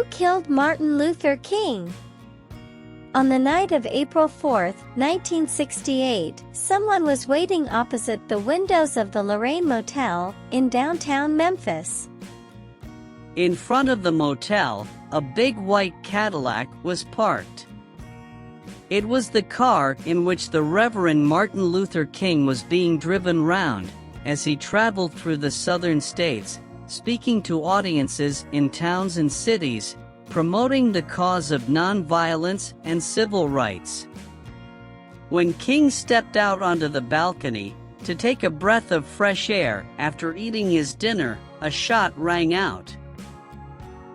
Who killed Martin Luther King? On the night of April 4, 1968, someone was waiting opposite the windows of the Lorraine Motel in downtown Memphis. In front of the motel, a big white Cadillac was parked. It was the car in which the Reverend Martin Luther King was being driven round as he traveled through the southern states, speaking to audiences in towns and cities, promoting the cause of nonviolence and civil rights. When King stepped out onto the balcony to take a breath of fresh air after eating his dinner, a shot rang out.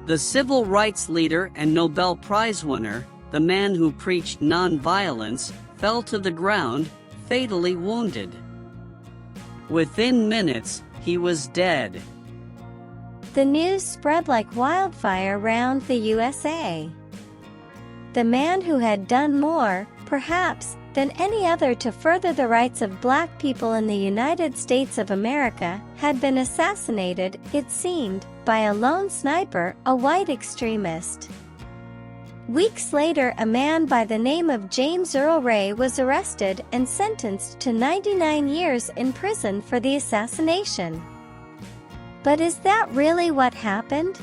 The civil rights leader and Nobel Prize winner, the man who preached nonviolence, fell to the ground, fatally wounded. Within minutes, he was dead. The news spread like wildfire round the USA. The man who had done more, perhaps, than any other to further the rights of black people in the United States of America, had been assassinated, it seemed, by a lone sniper, a white extremist. Weeks later, a man by the name of James Earl Ray was arrested and sentenced to 99 years in prison for the assassination. But is that really what happened?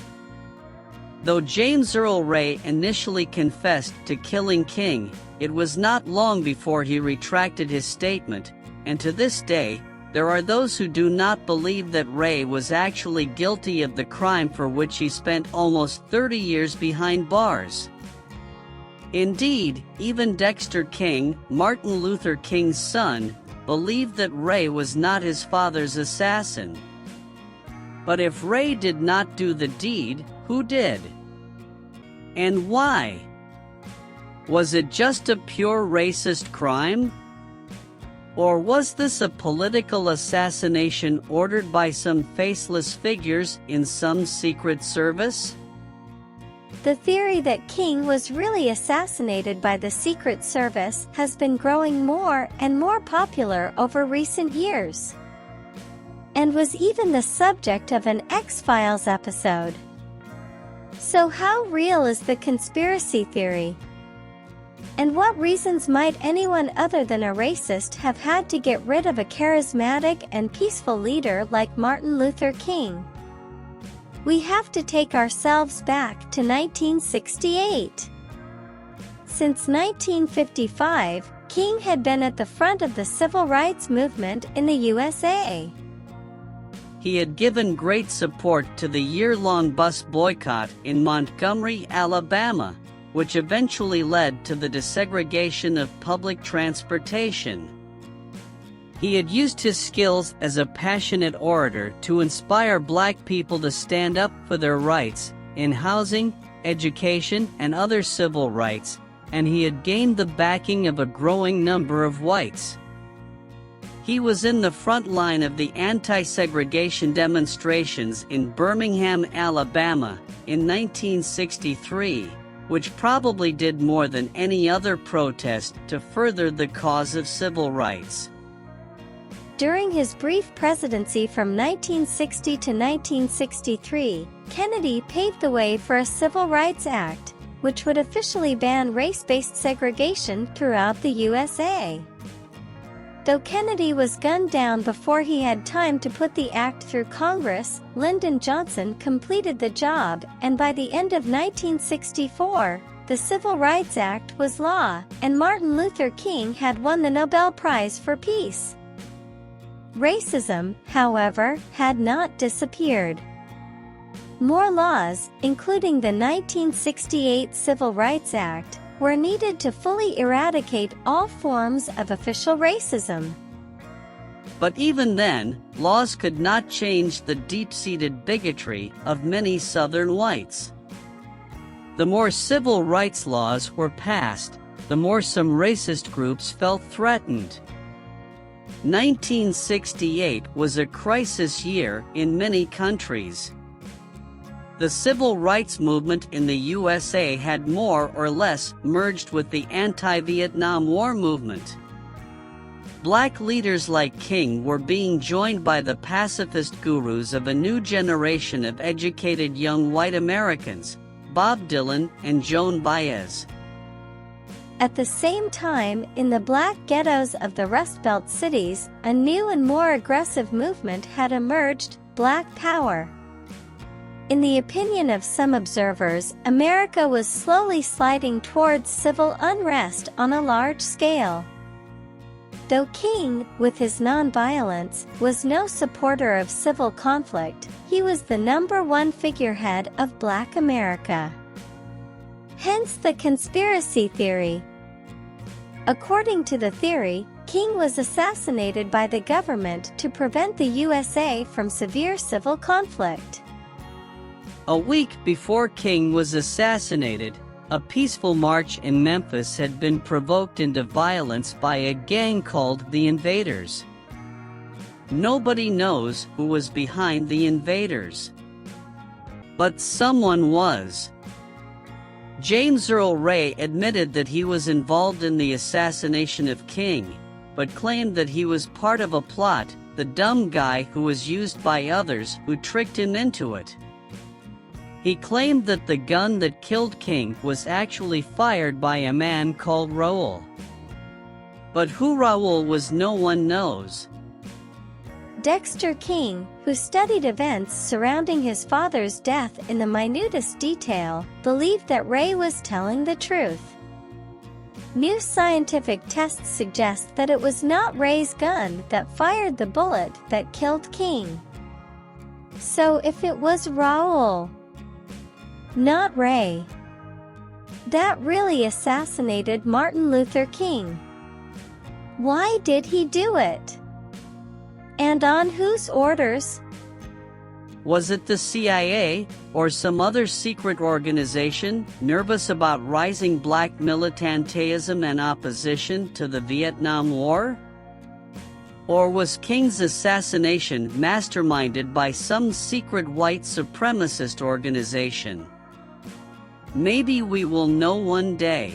Though James Earl Ray initially confessed to killing King, it was not long before he retracted his statement, and to this day, there are those who do not believe that Ray was actually guilty of the crime for which he spent almost 30 years behind bars. Indeed, even Dexter King, Martin Luther King's son, believed that Ray was not his father's assassin. But if Ray did not do the deed, who did? And why? Was it just a pure racist crime? Or was this a political assassination ordered by some faceless figures in some secret service? The theory that King was really assassinated by the Secret Service has been growing more and more popular over recent years, and was even the subject of an X-Files episode. So how real is the conspiracy theory? And what reasons might anyone other than a racist have had to get rid of a charismatic and peaceful leader like Martin Luther King? We have to take ourselves back to 1968. Since 1955, King had been at the front of the civil rights movement in the USA. He had given great support to the year-long bus boycott in Montgomery, Alabama, which eventually led to the desegregation of public transportation. He had used his skills as a passionate orator to inspire black people to stand up for their rights in housing, education, and other civil rights, and he had gained the backing of a growing number of whites. He was in the front line of the anti-segregation demonstrations in Birmingham, Alabama, in 1963, which probably did more than any other protest to further the cause of civil rights. During his brief presidency from 1960 to 1963, Kennedy paved the way for a Civil Rights Act, which would officially ban race-based segregation throughout the USA. Though Kennedy was gunned down before he had time to put the act through Congress, Lyndon Johnson completed the job, and by the end of 1964, the Civil Rights Act was law, and Martin Luther King had won the Nobel Prize for Peace. Racism, however, had not disappeared. More laws, including the 1968 Civil Rights Act, were needed to fully eradicate all forms of official racism. But even then, laws could not change the deep-seated bigotry of many Southern whites. The more civil rights laws were passed, the more some racist groups felt threatened. 1968 was a crisis year in many countries. The civil rights movement in the USA had more or less merged with the anti-Vietnam War movement. Black leaders like King were being joined by the pacifist gurus of a new generation of educated young white Americans, Bob Dylan and Joan Baez. At the same time, in the black ghettos of the Rust Belt cities, a new and more aggressive movement had emerged, Black Power. In the opinion of some observers, America was slowly sliding towards civil unrest on a large scale. Though King, with his nonviolence, was no supporter of civil conflict, he was the #1 figurehead of Black America. Hence the conspiracy theory. According to the theory, King was assassinated by the government to prevent the USA from severe civil conflict. A week before King was assassinated, a peaceful march in Memphis had been provoked into violence by a gang called the Invaders. Nobody knows who was behind the Invaders. But someone was. James Earl Ray admitted that he was involved in the assassination of King, but claimed that he was part of a plot, the dumb guy who was used by others who tricked him into it. He claimed that the gun that killed King was actually fired by a man called Raoul. But who Raoul was, no one knows. Dexter King, who studied events surrounding his father's death in the minutest detail, believed that Ray was telling the truth. New scientific tests suggest that it was not Ray's gun that fired the bullet that killed King. So if it was Raoul, not Ray, that really assassinated Martin Luther King. Why did he do it? And on whose orders? Was it the CIA or some other secret organization nervous about rising black militantism and opposition to the Vietnam War? Or was King's assassination masterminded by some secret white supremacist organization? Maybe we will know one day.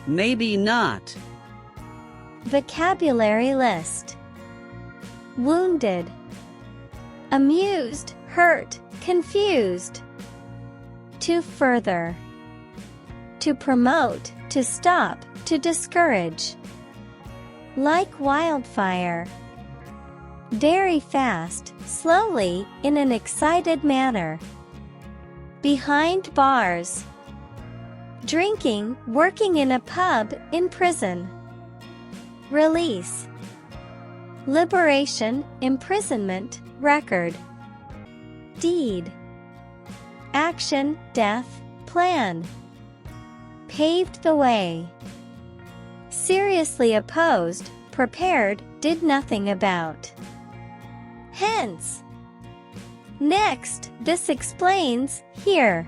Maybe not. Vocabulary list: wounded, amused, hurt, confused. To further, to promote, to stop, to discourage. Like wildfire, very fast, slowly, in an excited manner. Behind bars, drinking, working in a pub, in prison. Release, liberation, imprisonment, record. Deed, action, death, plan. Paved the way. Seriously opposed, prepared, did nothing about. Hence. Next, this explains, here.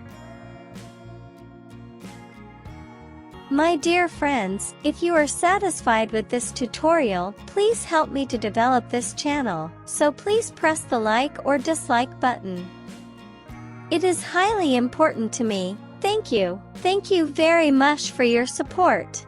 My dear friends, if you are satisfied with this tutorial, please help me to develop this channel, so please press the like or dislike button. It is highly important to me. Thank you. Thank you very much for your support.